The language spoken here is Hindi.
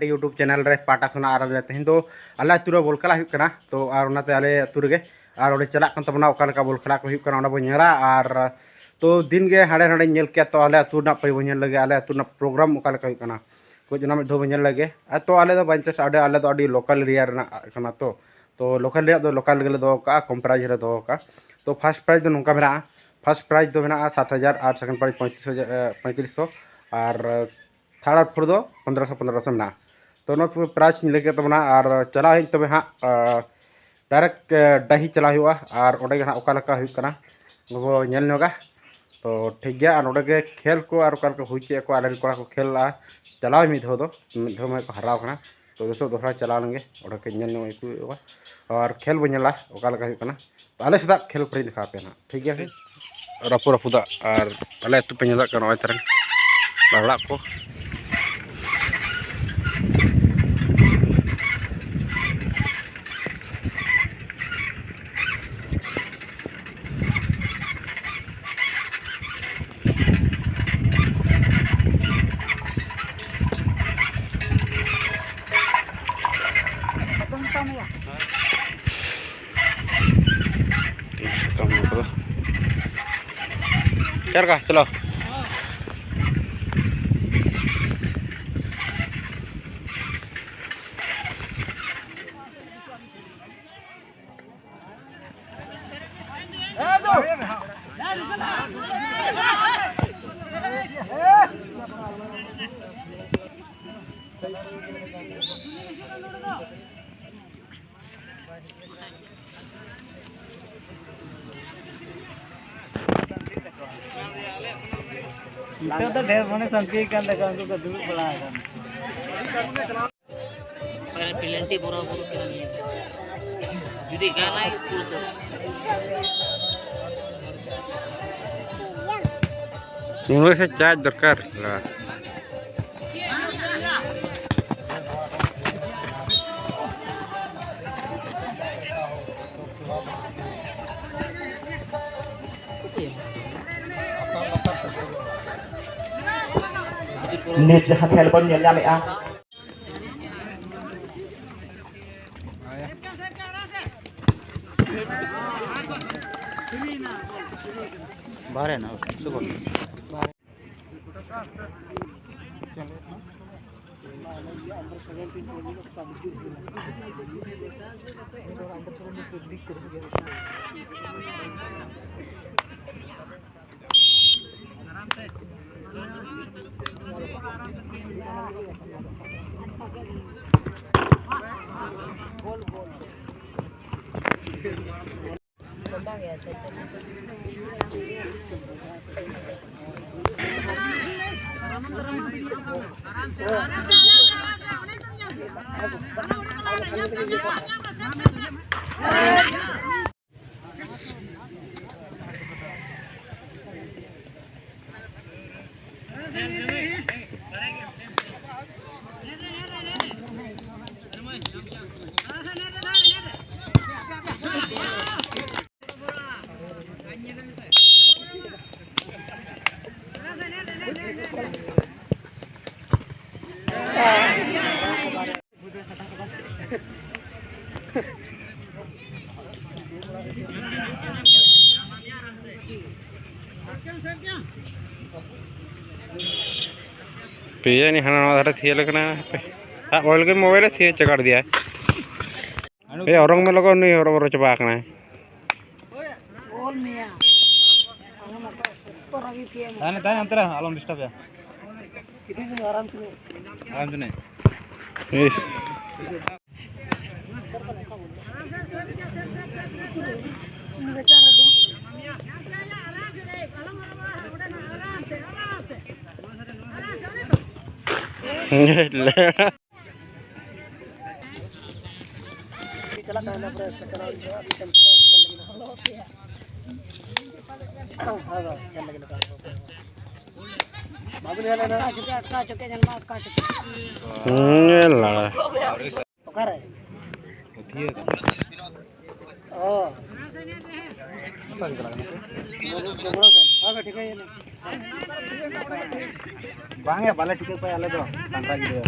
यूट्यूब चैनल रे पाटा सुना आर तेहन दो आले अतुरे बोल खेला हुई कना तो आर उनाते आले अतु रेगे आर ओडे चला कन तबना ओका लेका बोल खेला को हुई कना ओडे बो नेला आर तो दिन गे हाड़े हाड़े नेल के तो आले अतु ना पे बो नेल लगे आले अतु ना प्रोग्राम ओका लेका हुई कना को जना में दो बो नेल लगे तो आले दो बांचस आडे आले दो अडी लोकल एरिया रना कना तो लोकल रे दो लोकल गे दो का कम प्राइस रे दो का तो फर्स्ट प्राइस दो नोका मेना फर्स्ट प्राइस दो मेना 7000 और सेकंड प्राइस 3500 और थर्ड और फोर्थ दो 1500 मेना तो नो प्राइस लगे तबना और चला हज तबे हाँ डायरेक्ट डाही चला हुआ और ओडे हाँ ओका लेका हुई कना वो नेल नोगा तो ठीक गया और ओडे खेल को और ओका हुई चे को आले कोड़ा को खेल चलाव मिद दो में को हराव कना तो दोस्तों दोसरा चला लेंगे ओडे के नेल नो और खेल बो नेला ओका लेका हुई कना तो आले सदा खेल पर दिखा पे ना ठीक गया फिर रफू रफूदा और आले अतु पे नेला कना ओय तरह बावड़ा को चल का चलो itu tuh ढेर mana संस्कृत kan देखा उनको तो दूर बड़ा है पर प्लेंटी पूरा पूरा करनी है जुदी गाना है पूरा तो उनको से चार्ज दरकार ला नित जहाँ खेल बन नेल जामे आ बारे ना सुबह पिया नहीं हना नवा थी लगना पे ऑयल के मोबाइल थी चगाड़ दिया ये औरंग में लगो नहीं और और चबा करना है ओल मिया ताने ताने अंतरा आलम डिस्टर्ब है कितने आराम से नहीं बांगे बाले ठीक पे आले दो सांता गिरे